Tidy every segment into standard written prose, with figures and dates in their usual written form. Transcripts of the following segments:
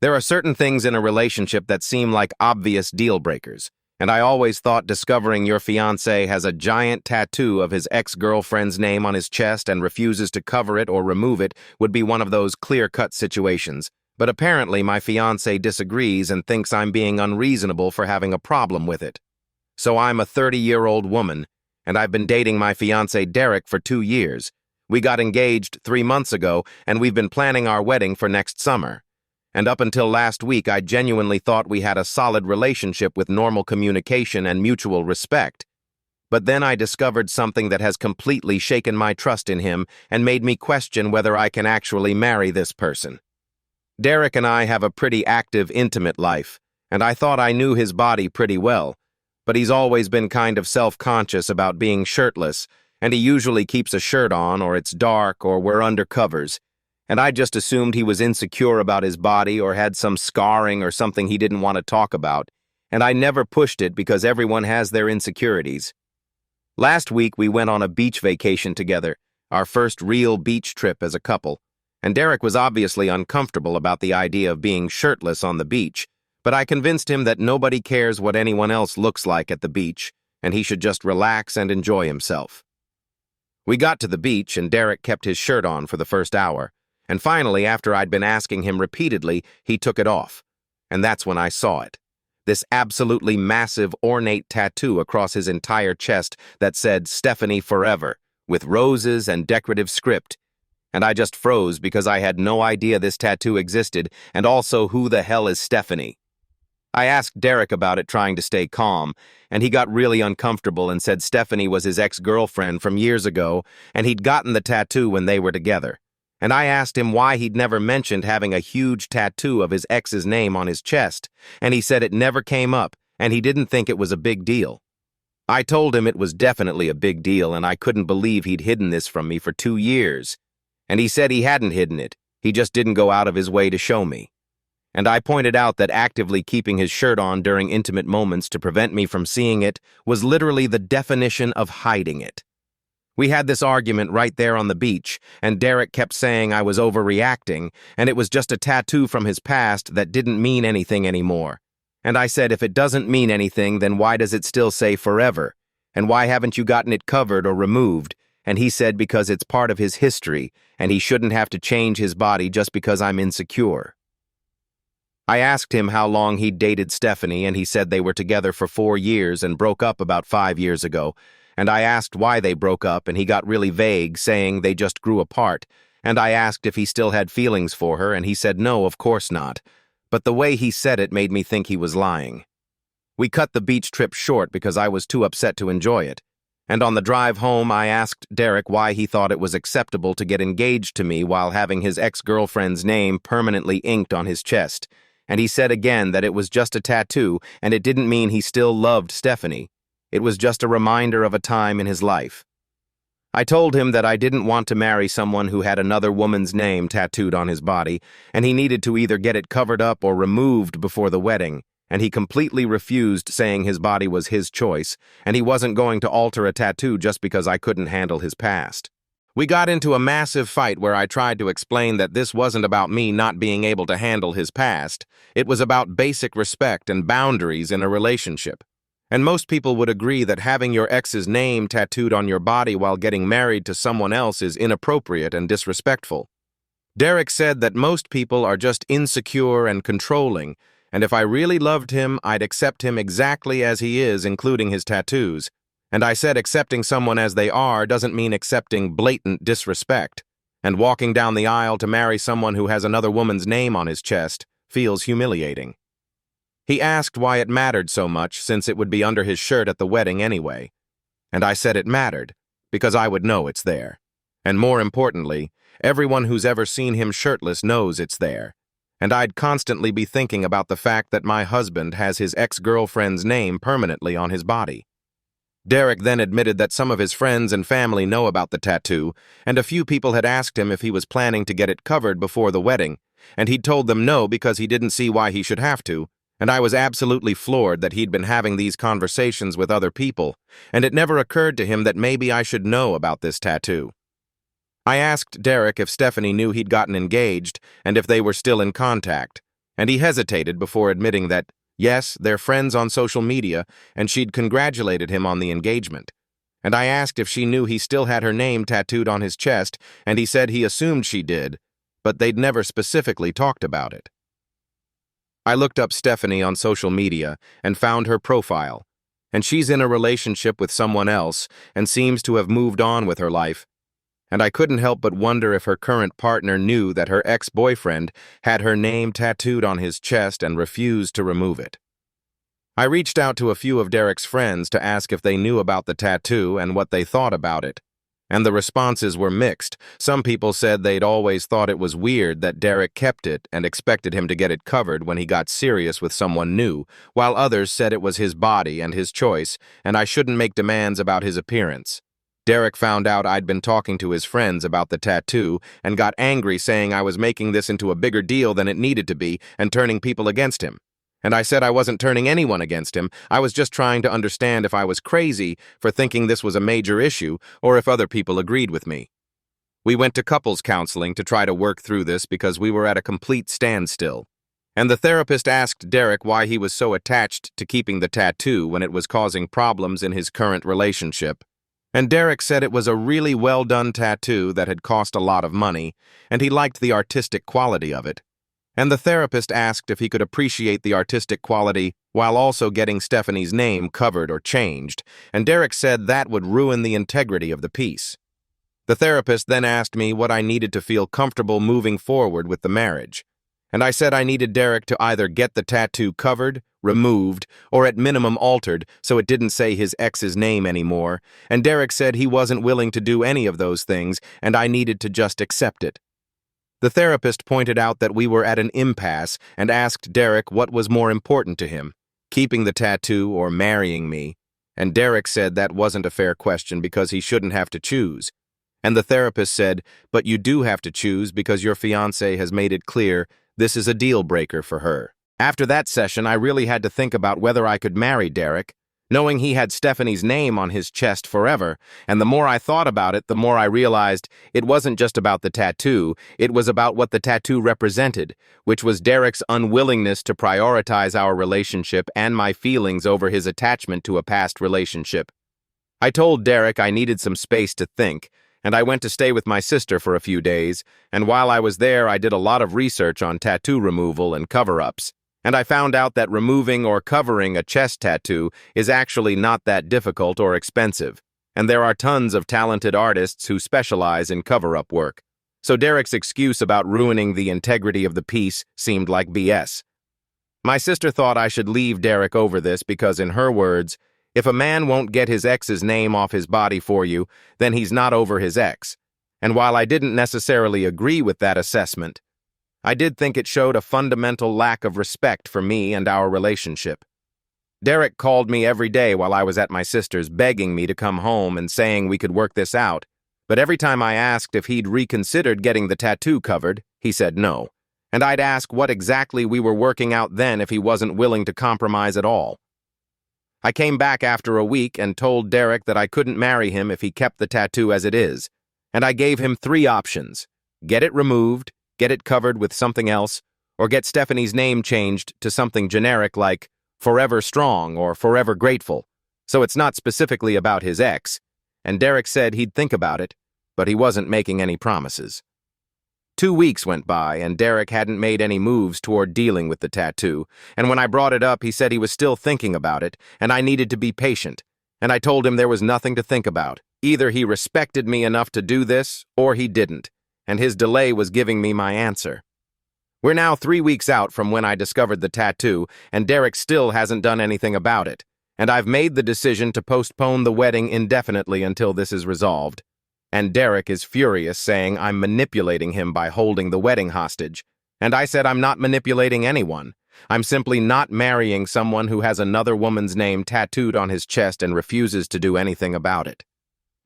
There are certain things in a relationship that seem like obvious deal breakers, and I always thought discovering your fiancé has a giant tattoo of his ex-girlfriend's name on his chest and refuses to cover it or remove it would be one of those clear-cut situations. But apparently my fiancé disagrees and thinks I'm being unreasonable for having a problem with it. So I'm a 30-year-old woman, and I've been dating my fiancé Derek for 2 years. We got engaged 3 months ago, and we've been planning our wedding for next summer. And up until last week, I genuinely thought we had a solid relationship with normal communication and mutual respect. But then I discovered something that has completely shaken my trust in him and made me question whether I can actually marry this person. Derek and I have a pretty active, intimate life, and I thought I knew his body pretty well, but he's always been kind of self-conscious about being shirtless, and he usually keeps a shirt on, or it's dark, or we're under covers, and I just assumed he was insecure about his body or had some scarring or something he didn't want to talk about, and I never pushed it because everyone has their insecurities. Last week we went on a beach vacation together, our first real beach trip as a couple, and Derek was obviously uncomfortable about the idea of being shirtless on the beach, but I convinced him that nobody cares what anyone else looks like at the beach, and he should just relax and enjoy himself. We got to the beach, and Derek kept his shirt on for the first hour, and finally, after I'd been asking him repeatedly, he took it off, and that's when I saw it. This absolutely massive, ornate tattoo across his entire chest that said Stephanie Forever, with roses and decorative script, and I just froze because I had no idea this tattoo existed, and also who the hell is Stephanie? I asked Derek about it, trying to stay calm, and he got really uncomfortable and said Stephanie was his ex-girlfriend from years ago, and he'd gotten the tattoo when they were together. And I asked him why he'd never mentioned having a huge tattoo of his ex's name on his chest, and he said it never came up, and he didn't think it was a big deal. I told him it was definitely a big deal, and I couldn't believe he'd hidden this from me for 2 years. And he said he hadn't hidden it, he just didn't go out of his way to show me. And I pointed out that actively keeping his shirt on during intimate moments to prevent me from seeing it was literally the definition of hiding it. We had this argument right there on the beach, and Derek kept saying I was overreacting, and it was just a tattoo from his past that didn't mean anything anymore. And I said, if it doesn't mean anything, then why does it still say forever? And why haven't you gotten it covered or removed? And he said because it's part of his history, and he shouldn't have to change his body just because I'm insecure. I asked him how long he'd dated Stephanie, and he said they were together for 4 years and broke up about 5 years ago. And I asked why they broke up, and he got really vague, saying they just grew apart. And I asked if he still had feelings for her, and he said no, of course not. But the way he said it made me think he was lying. We cut the beach trip short because I was too upset to enjoy it. And on the drive home, I asked Derek why he thought it was acceptable to get engaged to me while having his ex-girlfriend's name permanently inked on his chest. And he said again that it was just a tattoo, and it didn't mean he still loved Stephanie. It was just a reminder of a time in his life. I told him that I didn't want to marry someone who had another woman's name tattooed on his body, and he needed to either get it covered up or removed before the wedding, and he completely refused, saying his body was his choice, and he wasn't going to alter a tattoo just because I couldn't handle his past. We got into a massive fight where I tried to explain that this wasn't about me not being able to handle his past. It was about basic respect and boundaries in a relationship. And most people would agree that having your ex's name tattooed on your body while getting married to someone else is inappropriate and disrespectful. Derek said that most people are just insecure and controlling, and if I really loved him, I'd accept him exactly as he is, including his tattoos. And I said accepting someone as they are doesn't mean accepting blatant disrespect, and walking down the aisle to marry someone who has another woman's name on his chest feels humiliating. He asked why it mattered so much since it would be under his shirt at the wedding anyway. And I said it mattered, because I would know it's there. And more importantly, everyone who's ever seen him shirtless knows it's there. And I'd constantly be thinking about the fact that my husband has his ex-girlfriend's name permanently on his body. Derek then admitted that some of his friends and family know about the tattoo, and a few people had asked him if he was planning to get it covered before the wedding, and he'd told them no because he didn't see why he should have to, and I was absolutely floored that he'd been having these conversations with other people, and it never occurred to him that maybe I should know about this tattoo. I asked Derek if Stephanie knew he'd gotten engaged and if they were still in contact, And he hesitated before admitting that, yes, they're friends on social media, and she'd congratulated him on the engagement. And I asked if she knew he still had her name tattooed on his chest, and he said he assumed she did, but they'd never specifically talked about it. I looked up Stephanie on social media and found her profile, and she's in a relationship with someone else and seems to have moved on with her life. And I couldn't help but wonder if her current partner knew that her ex-boyfriend had her name tattooed on his chest and refused to remove it. I reached out to a few of Derek's friends to ask if they knew about the tattoo and what they thought about it. And the responses were mixed. Some people said they'd always thought it was weird that Derek kept it and expected him to get it covered when he got serious with someone new, while others said it was his body and his choice, and I shouldn't make demands about his appearance. Derek found out I'd been talking to his friends about the tattoo and got angry, saying I was making this into a bigger deal than it needed to be and turning people against him. And I said I wasn't turning anyone against him. I was just trying to understand if I was crazy for thinking this was a major issue or if other people agreed with me. We went to couples counseling to try to work through this because we were at a complete standstill. And the therapist asked Derek why he was so attached to keeping the tattoo when it was causing problems in his current relationship. And Derek said it was a really well-done tattoo that had cost a lot of money, and he liked the artistic quality of it. And the therapist asked if he could appreciate the artistic quality while also getting Stephanie's name covered or changed, and Derek said that would ruin the integrity of the piece. The therapist then asked me what I needed to feel comfortable moving forward with the marriage, and I said I needed Derek to either get the tattoo covered, removed, or at minimum altered so it didn't say his ex's name anymore, and Derek said he wasn't willing to do any of those things and I needed to just accept it. The therapist pointed out that we were at an impasse and asked Derek what was more important to him, keeping the tattoo or marrying me, and Derek said that wasn't a fair question because he shouldn't have to choose. And the therapist said, but you do have to choose because your fiancé has made it clear this is a deal breaker for her. After that session, I really had to think about whether I could marry Derek, knowing he had Stephanie's name on his chest forever, and the more I thought about it, the more I realized it wasn't just about the tattoo, it was about what the tattoo represented, which was Derek's unwillingness to prioritize our relationship and my feelings over his attachment to a past relationship. I told Derek I needed some space to think, and I went to stay with my sister for a few days, and while I was there, I did a lot of research on tattoo removal and cover-ups. And I found out that removing or covering a chest tattoo is actually not that difficult or expensive, and there are tons of talented artists who specialize in cover-up work. So Derek's excuse about ruining the integrity of the piece seemed like BS. My sister thought I should leave Derek over this because, in her words, if a man won't get his ex's name off his body for you, then he's not over his ex. And while I didn't necessarily agree with that assessment, I did think it showed a fundamental lack of respect for me and our relationship. Derek called me every day while I was at my sister's, begging me to come home and saying we could work this out, but every time I asked if he'd reconsidered getting the tattoo covered, he said no, and I'd ask what exactly we were working out then if he wasn't willing to compromise at all. I came back after a week and told Derek that I couldn't marry him if he kept the tattoo as it is, and I gave him 3 options: get it removed, get it covered with something else, or get Stephanie's name changed to something generic like Forever Strong or Forever Grateful, so it's not specifically about his ex, and Derek said he'd think about it, but he wasn't making any promises. 2 weeks went by, and Derek hadn't made any moves toward dealing with the tattoo, and when I brought it up, he said he was still thinking about it, and I needed to be patient, and I told him there was nothing to think about. Either he respected me enough to do this, or he didn't, and his delay was giving me my answer. We're now 3 weeks out from when I discovered the tattoo, and Derek still hasn't done anything about it, and I've made the decision to postpone the wedding indefinitely until this is resolved. And Derek is furious, saying I'm manipulating him by holding the wedding hostage, and I said I'm not manipulating anyone. I'm simply not marrying someone who has another woman's name tattooed on his chest and refuses to do anything about it.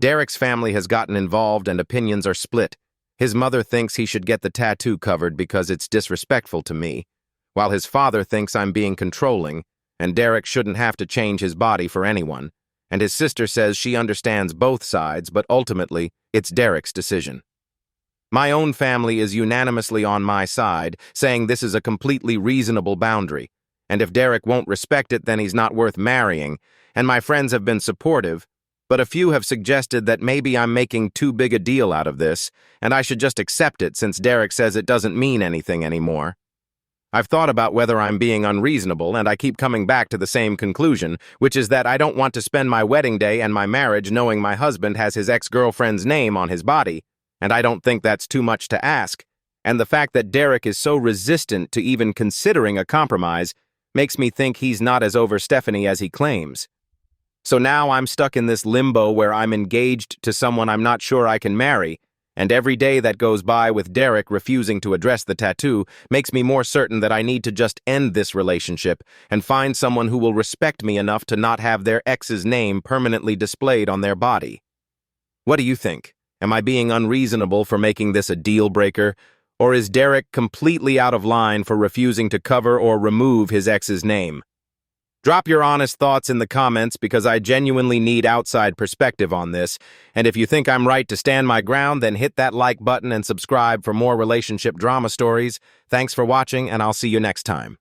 Derek's family has gotten involved and opinions are split. His mother thinks he should get the tattoo covered because it's disrespectful to me, while his father thinks I'm being controlling, and Derek shouldn't have to change his body for anyone, and his sister says she understands both sides, but ultimately, it's Derek's decision. My own family is unanimously on my side, saying this is a completely reasonable boundary, and if Derek won't respect it, then he's not worth marrying, and my friends have been supportive, but a few have suggested that maybe I'm making too big a deal out of this, and I should just accept it since Derek says it doesn't mean anything anymore. I've thought about whether I'm being unreasonable, and I keep coming back to the same conclusion, which is that I don't want to spend my wedding day and my marriage knowing my husband has his ex-girlfriend's name on his body, and I don't think that's too much to ask, and the fact that Derek is so resistant to even considering a compromise makes me think he's not as over Stephanie as he claims. So now I'm stuck in this limbo where I'm engaged to someone I'm not sure I can marry, and every day that goes by with Derek refusing to address the tattoo makes me more certain that I need to just end this relationship and find someone who will respect me enough to not have their ex's name permanently displayed on their body. What do you think? Am I being unreasonable for making this a deal breaker, or is Derek completely out of line for refusing to cover or remove his ex's name? Drop your honest thoughts in the comments because I genuinely need outside perspective on this, and if you think I'm right to stand my ground, then hit that like button and subscribe for more relationship drama stories. Thanks for watching, and I'll see you next time.